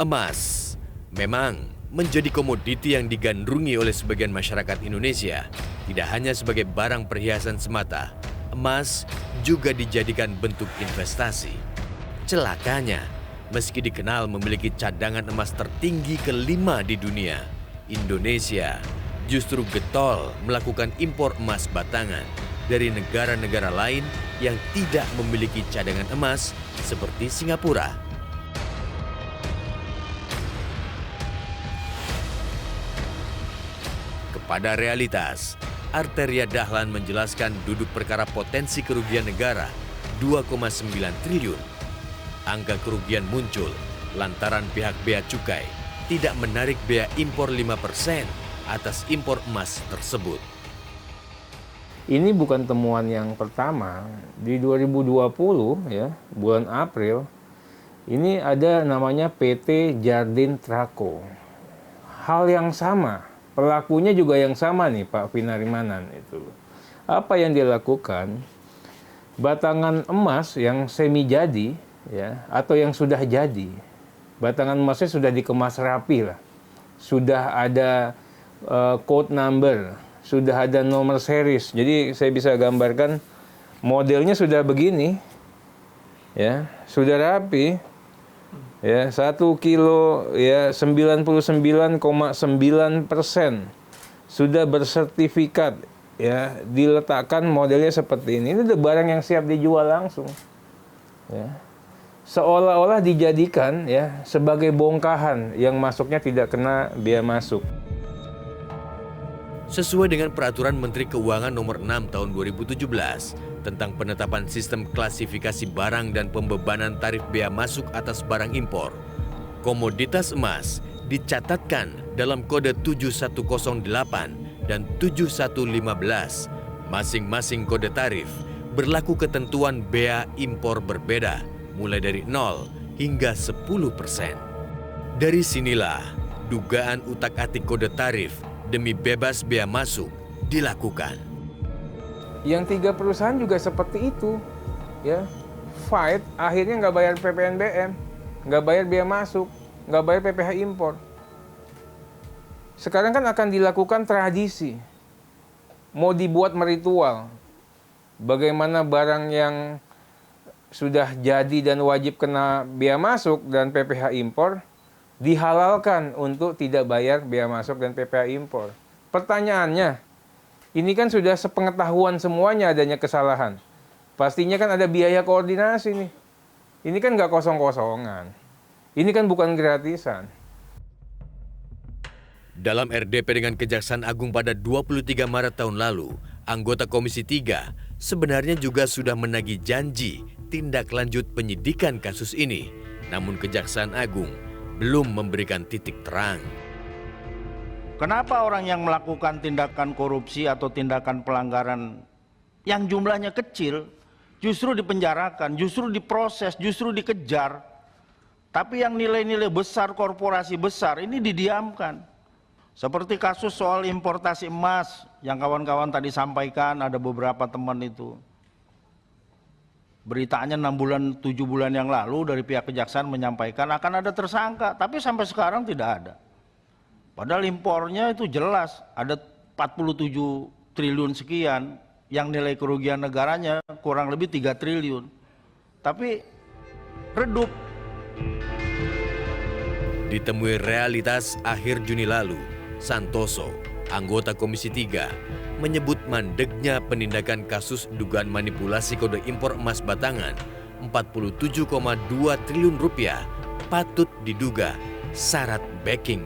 Emas memang menjadi komoditi yang digandrungi oleh sebagian masyarakat Indonesia. Tidak hanya sebagai barang perhiasan semata, emas juga dijadikan bentuk investasi. Celakanya, meski dikenal memiliki cadangan emas tertinggi kelima di dunia, Indonesia justru getol melakukan impor emas batangan dari negara-negara lain yang tidak memiliki cadangan emas seperti Singapura. Pada realitas, Arteria Dahlan menjelaskan duduk perkara potensi kerugian negara 2,9 triliun. Angka kerugian muncul lantaran pihak Bea Cukai tidak menarik bea impor 5% atas impor emas tersebut. Ini bukan temuan yang pertama. Di 2020 ya, bulan April, ini ada namanya PT Jardine Traco. Hal yang sama. Pelakunya juga yang sama nih Pak Pinarimanan itu. Apa yang dia lakukan? Batangan emas yang semi jadi ya atau yang sudah jadi. Batangan emasnya sudah dikemas rapi lah. Sudah ada code number, sudah ada nomor series. Jadi saya bisa gambarkan modelnya sudah begini. Ya, sudah rapi. Ya, 1 kilo ya 99,9% sudah bersertifikat ya, diletakkan modelnya seperti ini. Ini udah barang yang siap dijual langsung. Ya. Seolah-olah dijadikan ya sebagai bongkahan yang masuknya tidak kena bea masuk. Sesuai dengan Peraturan Menteri Keuangan Nomor 6 Tahun 2017 tentang penetapan sistem klasifikasi barang dan pembebanan tarif bea masuk atas barang impor, komoditas emas dicatatkan dalam kode 7108 dan 7115. Masing-masing kode tarif berlaku ketentuan bea impor berbeda, mulai dari 0 hingga 10%. Dari sinilah dugaan utak-atik kode tarif demi bebas bea masuk dilakukan. Yang 3 perusahaan juga seperti itu, ya. Fight akhirnya nggak bayar PPNBM, nggak bayar bea masuk, nggak bayar PPh impor. Sekarang kan akan dilakukan tradisi, mau dibuat meritual. Bagaimana barang yang sudah jadi dan wajib kena bea masuk dan PPh impor dihalalkan untuk tidak bayar bea masuk dan PPh impor. Pertanyaannya, ini kan sudah sepengetahuan semuanya adanya kesalahan. Pastinya kan ada biaya koordinasi nih. Ini kan nggak kosong-kosongan. Ini kan bukan gratisan. Dalam RDP dengan Kejaksaan Agung pada 23 Maret tahun lalu, anggota Komisi 3 sebenarnya juga sudah menagih janji tindak lanjut penyidikan kasus ini. Namun Kejaksaan Agung belum memberikan titik terang. Kenapa orang yang melakukan tindakan korupsi atau tindakan pelanggaran yang jumlahnya kecil justru dipenjarakan, justru diproses, justru dikejar. Tapi yang nilai-nilai besar, korporasi besar ini didiamkan. Seperti kasus soal importasi emas yang kawan-kawan tadi sampaikan, ada beberapa teman itu. Beritanya 6 bulan, 7 bulan yang lalu dari pihak kejaksaan menyampaikan akan ada tersangka, tapi sampai sekarang tidak ada. Padahal impornya itu jelas, ada 47 triliun sekian, yang nilai kerugian negaranya kurang lebih 3 triliun. Tapi redup. Ditemui realitas akhir Juni lalu, Santoso, anggota Komisi 3, menyebut mandeknya penindakan kasus dugaan manipulasi kode impor emas batangan 47,2 triliun rupiah patut diduga syarat backing.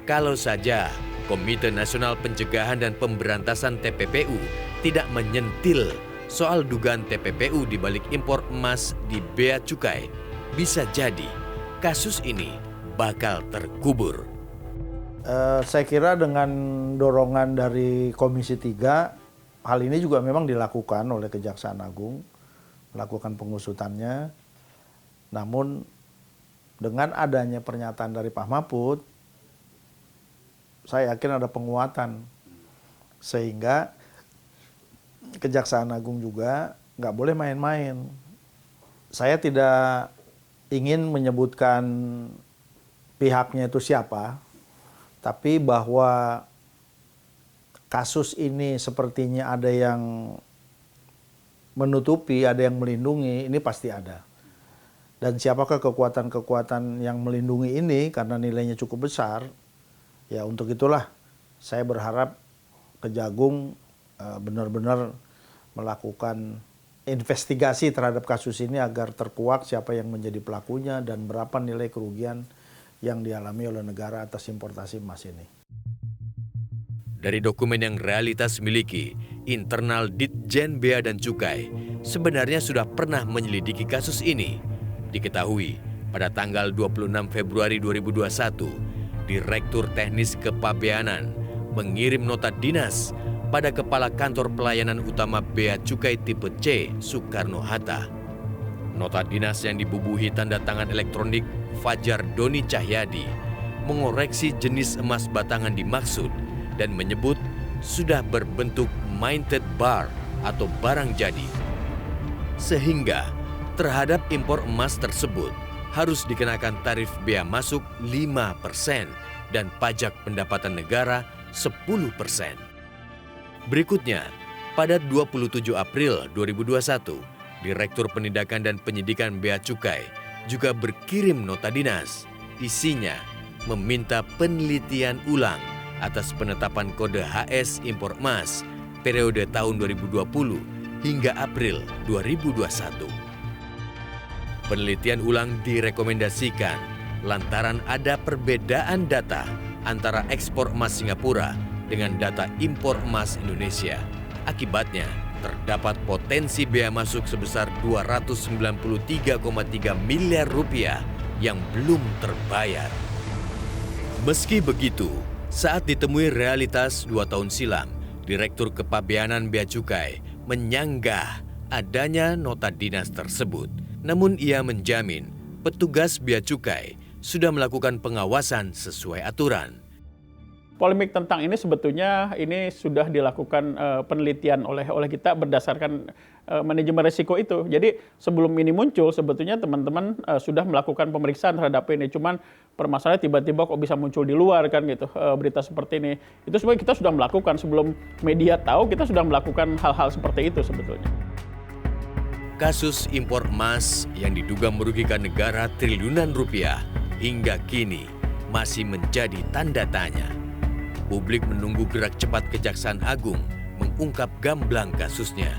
Kalau saja Komite Nasional Pencegahan dan Pemberantasan TPPU tidak menyentil soal dugaan TPPU di balik impor emas di bea cukai, bisa jadi kasus ini bakal terkubur. Saya kira dengan dorongan dari Komisi 3, hal ini juga memang dilakukan oleh Kejaksaan Agung, melakukan pengusutannya. Namun dengan adanya pernyataan dari Pak Mahfud, saya yakin ada penguatan. Sehingga Kejaksaan Agung juga nggak boleh main-main. Saya tidak ingin menyebutkan pihaknya itu siapa, tapi bahwa kasus ini sepertinya ada yang menutupi, ada yang melindungi, ini pasti ada. Dan siapakah kekuatan-kekuatan yang melindungi ini karena nilainya cukup besar, ya untuk itulah saya berharap Kejagung benar-benar melakukan investigasi terhadap kasus ini agar terkuak siapa yang menjadi pelakunya dan berapa nilai kerugian yang dialami oleh negara atas importasi emas ini. Dari dokumen yang realitas miliki, internal Ditjen Bea dan Cukai sebenarnya sudah pernah menyelidiki kasus ini. Diketahui pada tanggal 26 Februari 2021, Direktur Teknis Kepabeanan mengirim nota dinas pada Kepala Kantor Pelayanan Utama Bea Cukai tipe C, Soekarno-Hatta. Nota dinas yang dibubuhi tanda tangan elektronik Fajar Doni Cahyadi mengoreksi jenis emas batangan dimaksud dan menyebut sudah berbentuk minted bar atau barang jadi. Sehingga terhadap impor emas tersebut harus dikenakan tarif bea masuk 5% dan pajak pendapatan negara 10%. Berikutnya, pada 27 April 2021, Direktur Penindakan dan Penyidikan Bea Cukai juga berkirim nota dinas. Isinya meminta penelitian ulang atas penetapan kode HS impor emas periode tahun 2020 hingga April 2021. Penelitian ulang direkomendasikan lantaran ada perbedaan data antara ekspor emas Singapura dengan data impor emas Indonesia. Akibatnya, terdapat potensi bea masuk sebesar 293,3 miliar rupiah yang belum terbayar. Meski begitu, saat ditemui realitas 2 tahun silam, Direktur Kepabeanan Bea Cukai menyanggah adanya nota dinas tersebut. Namun ia menjamin petugas Bea Cukai sudah melakukan pengawasan sesuai aturan. Polemik tentang ini sebetulnya ini sudah dilakukan penelitian oleh kita berdasarkan manajemen risiko itu. Jadi sebelum ini muncul sebetulnya teman-teman sudah melakukan pemeriksaan terhadap ini. Cuman permasalahannya tiba-tiba kok bisa muncul di luar kan gitu berita seperti ini. Itu sebenarnya kita sudah melakukan sebelum media tahu, kita sudah melakukan hal-hal seperti itu sebetulnya. Kasus impor emas yang diduga merugikan negara triliunan rupiah hingga kini masih menjadi tanda tanya. Publik menunggu gerak cepat Kejaksaan Agung mengungkap gamblang kasusnya.